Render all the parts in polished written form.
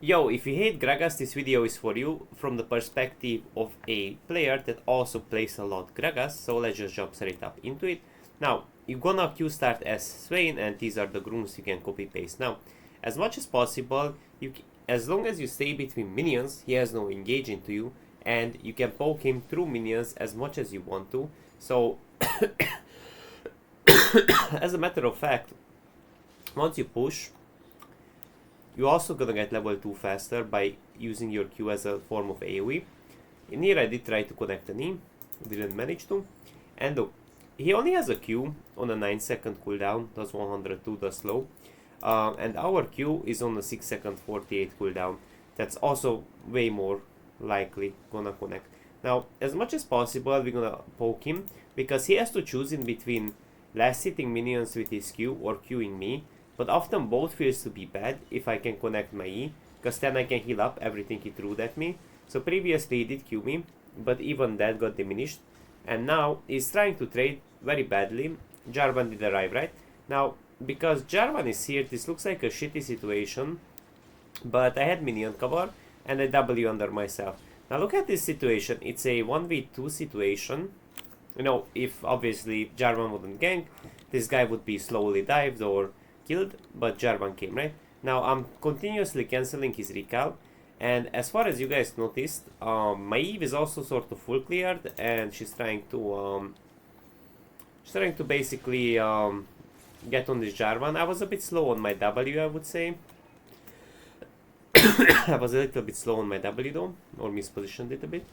Yo, if you hate Gragas, this video is for you from the perspective of a player that also plays a lot Gragas, so let's just jump straight up into it. Now, you're gonna Q start as Swain, and these are the runes you can copy paste. Now, as much as possible, as long as you stay between minions, he has no engage into you, and you can poke him through minions as much as you want to. So, as a matter of fact, once you push, you're also gonna get level 2 faster by using your Q as a form of AoE. In here I did try to connect an E, didn't manage to. And look, he only has a Q on a 9-second cooldown, does 102, does slow. And our Q is on a 6-second 48 cooldown. That's also way more likely gonna connect. Now, as much as possible, we're gonna poke him, because he has to choose in between last hitting minions with his Q or Qing me. But often both feels to be bad if I can connect my E, because then I can heal up everything he threw at me. So previously he did Q me, but even that got diminished. And now he's trying to trade very badly. Jarvan did arrive, right? Now, because Jarvan is here, this looks like a shitty situation. But I had minion cover, and I W under myself. Now look at this situation, it's a 1v2 situation. You know, if obviously Jarvan wouldn't gank, this guy would be slowly dived or killed, but Jarvan came, right? Now I'm continuously cancelling his recall, and as far as you guys noticed, my Eve is also sort of full cleared, and she's trying to basically get on this Jarvan. I was a bit slow on my W, I would say. I was a little bit slow on my W though, or mispositioned it a bit.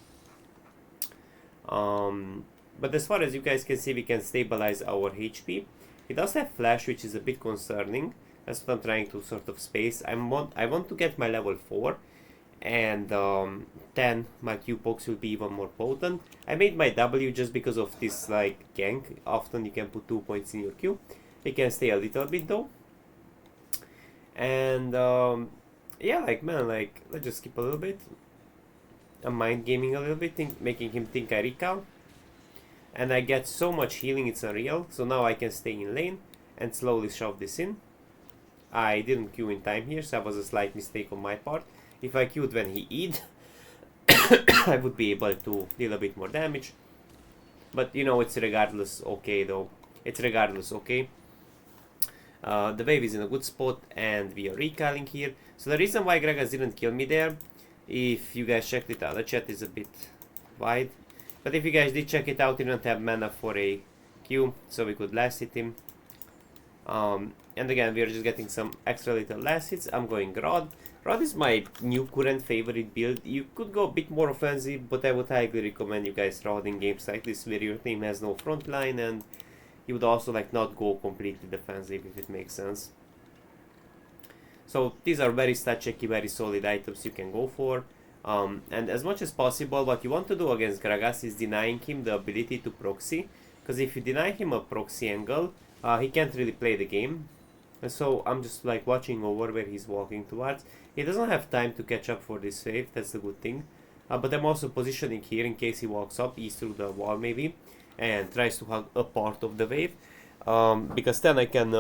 But as far as you guys can see, we can stabilize our HP. He does have flash, which is a bit concerning. That's what I'm trying to sort of space. I want to get my level 4, and then my Q pokes will be even more potent. I made my W just because of this like gank. Often you can put 2 points in your Q. It can stay a little bit though. And yeah, like man, like let's just skip a little bit. I'm mind gaming a little bit, making him think I recall. And I get so much healing, it's unreal. So now I can stay in lane and slowly shove this in. I didn't Q in time here, so that was a slight mistake on my part. If I Q'd when he E'd, I would be able to deal a bit more damage. But you know, it's regardless okay though. It's regardless okay. The wave is in a good spot and we are recalling here. So the reason why GRAGAS didn't kill me there, if you guys checked it out, the chat is a bit wide. But if you guys did check it out, he didn't have mana for a Q, so we could last hit him. And again, we are just getting some extra little last hits. I'm going Rod. Rod is my new current favorite build. You could go a bit more offensive, but I would highly recommend you guys Rod in games like this where your team has no front line, and you would also like not go completely defensive, if it makes sense. So these are very stat checky, very solid items you can go for. And as much as possible, what you want to do against GRAGAS is denying him the ability to proxy, because if you deny him a proxy angle, he can't really play the game. And so I'm just like watching over where he's walking towards. He doesn't have time to catch up for this wave, that's the good thing. But I'm also positioning here in case he walks up, east through the wall maybe, and tries to hug a part of the wave. Because then I can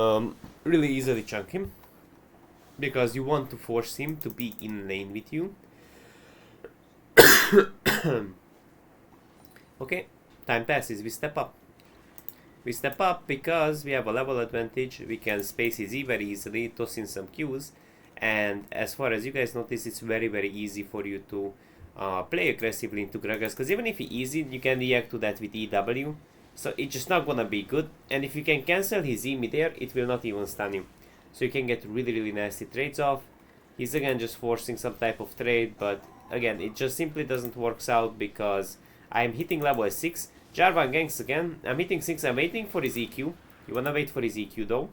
really easily chunk him, because you want to force him to be in lane with you. Okay, time passes, we step up. We step up because we have a level advantage. We can space his E very easily, toss in some Qs, and as far as you guys notice, it's very easy for you to play aggressively into GRAGAS, because even if he easy, you can react to that with EW, so it's just not gonna be good. And if you can cancel his E mid-air, it will not even stun you, so you can get really nasty trades off. He's again just forcing some type of trade, but again, it just simply doesn't work out because I'm hitting level 6. Jarvan ganks again. I'm hitting 6. I'm waiting for his EQ. You wanna wait for his EQ though,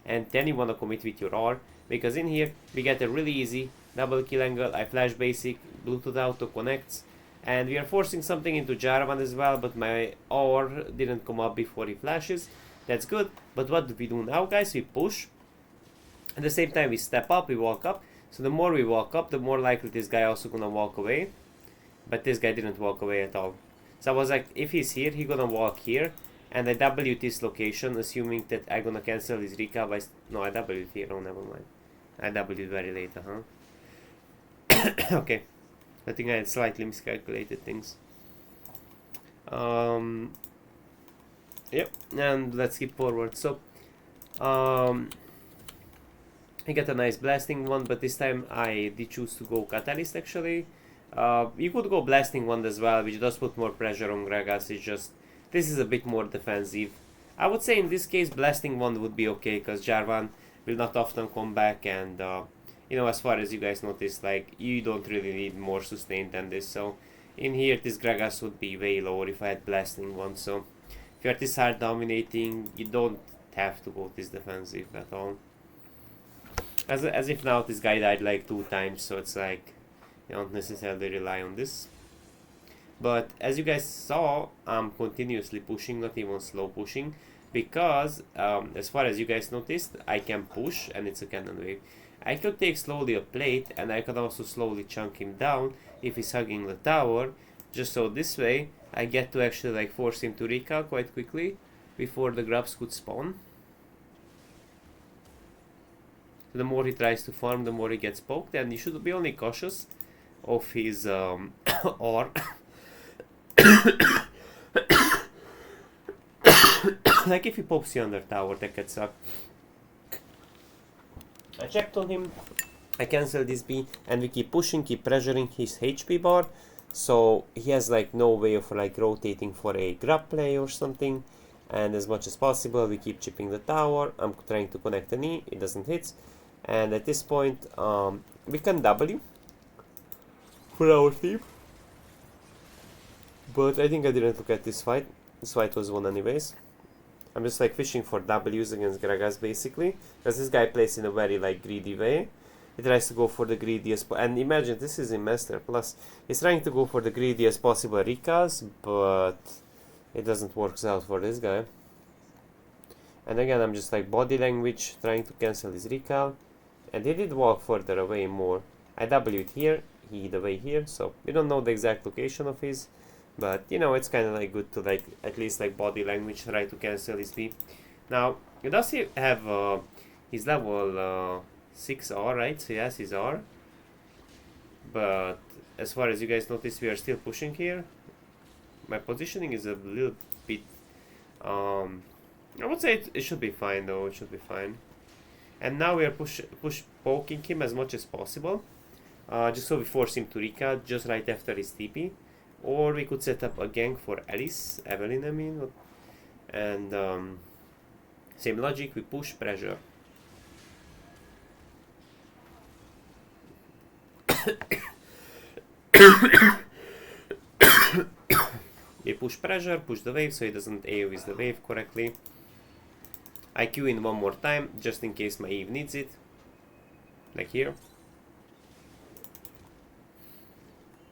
and then you wanna commit with your R, because in here we get a really easy double kill angle. I flash basic, Bluetooth auto connects, and we are forcing something into Jarvan as well, but my R didn't come up before he flashes. That's good. But what do we do now, guys? We push. At the same time we step up, we walk up. So the more we walk up, the more likely this guy also gonna walk away. But this guy didn't walk away at all. So I was like, if he's here, he gonna walk here. And I W this location, assuming that I gonna cancel his recall by... No, I W here, oh never mind. I W very late, Okay, I think I had slightly miscalculated things. Yep, and let's skip forward. So, I got a nice blasting one, but this time I did choose to go Catalyst actually. You could go blasting one as well, which does put more pressure on Gragas. It's just, this is a bit more defensive. I would say in this case blasting one would be okay, because Jarvan will not often come back, and you know, as far as you guys noticed, like, you don't really need more sustain than this. So in here this Gragas would be way lower if I had blasting one. So if you are this hard dominating, you don't have to go this defensive at all. As if now this guy died like 2 times, so it's like you don't necessarily rely on this. But as you guys saw, I'm continuously pushing, not even slow pushing, because as far as you guys noticed, I can push and it's a cannon wave. I could take slowly a plate, and I could also slowly chunk him down if he's hugging the tower, just so this way I get to actually like force him to recall quite quickly before the grubs could spawn. The more he tries to farm, the more he gets poked, and you should be only cautious of his or like if he pops you under tower, that could suck. I checked on him, I cancelled this B, and we keep pushing, keep pressuring his HP bar, so he has like no way of like rotating for a grab play or something. And as much as possible we keep chipping the tower. I'm trying to connect the knee, it doesn't hit, and at this point we can W for our team. But I think I didn't look at this fight. This fight was won anyways. I'm just like fishing for W's against Gragas basically, because this guy plays in a very like greedy way. He tries to go for the greediest, and imagine this is in Master Plus. He's trying to go for the greediest possible recalls, but it doesn't work out for this guy. And again, I'm just like body language trying to cancel his recall, and he did walk further away more. I W'd here, he hid away here, so we don't know the exact location of his, but you know, it's kind of like good to like at least like body language try to cancel his V. Now does he have his level 6 R, right? So yes, his R, but as far as you guys notice, we are still pushing here. My positioning is a little bit I would say it should be fine though, it should be fine. And now we are push poking him as much as possible, just so we force him to recall just right after his TP. Or we could set up a gank for Evelyn I mean, and same logic, we push pressure. We push pressure, push the wave so he doesn't AoE the wave correctly. I Q in one more time, just in case my Eve needs it. Like here.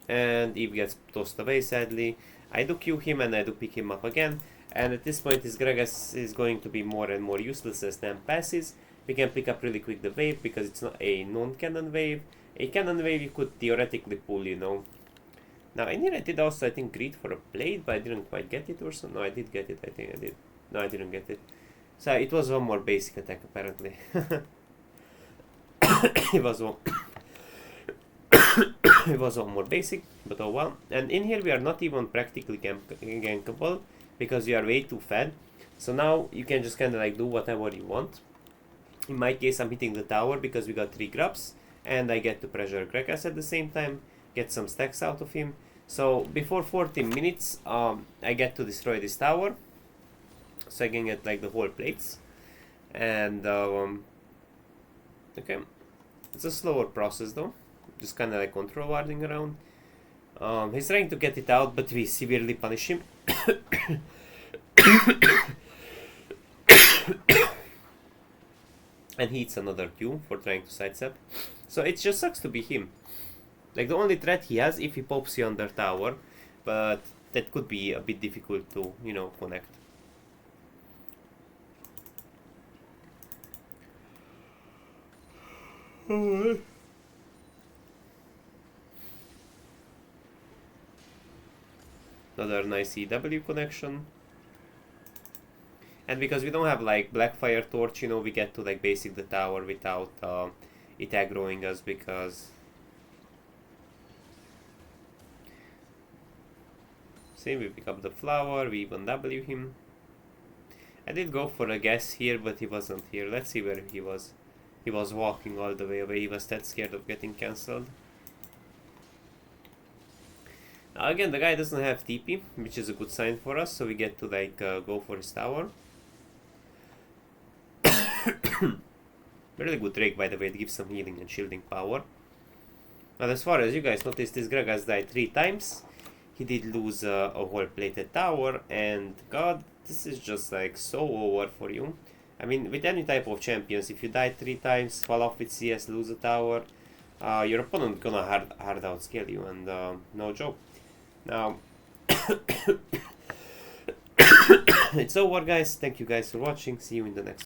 And Eve gets tossed away sadly. I do Q him and I do pick him up again. And at this point his Gragas is going to be more and more useless as time passes. We can pick up really quick the wave because it's not a non-cannon wave. A cannon wave you could theoretically pull, you know. Now in here I did also I think greed for a blade, but I didn't quite get it or so. No, I did get it, I think I did. No, I didn't get it. So it was one more basic attack apparently. It was one it was one more basic, but oh well. And in here we are not even practically gankable because we are way too fed. So now you can just kinda like do whatever you want. In my case I'm hitting the tower because we got 3 grubs, and I get to pressure Gragas at the same time, get some stacks out of him. So before 14 minutes I get to destroy this tower, so I can get like the whole plates. And okay, it's a slower process though, just kinda like control warding around. He's trying to get it out, but we severely punish him. And he hits another Q for trying to sidestep. So it just sucks to be him. Like the only threat he has if he pops you under tower, but that could be a bit difficult to, you know, connect. Another nice EW connection. And because we don't have like Blackfire Torch, you know, we get to like basic the tower without it aggroing us, because same, we pick up the flower, we even W him. I did go for a guess here, but he wasn't here. Let's see where he was. He was walking all the way away, he was that scared of getting cancelled. Now again, the guy doesn't have TP, which is a good sign for us, so we get to like go for his tower. Really good Drake, by the way, it gives some healing and shielding power. But as far as you guys noticed, this Gragas died 3 times. He did lose a whole plated tower, and god, this is just like so over for you. I mean, with any type of champions, if you die 3 times, fall off with CS, lose a tower, your opponent gonna hard outscale you, and no joke. Now, it's over guys, thank you guys for watching, see you in the next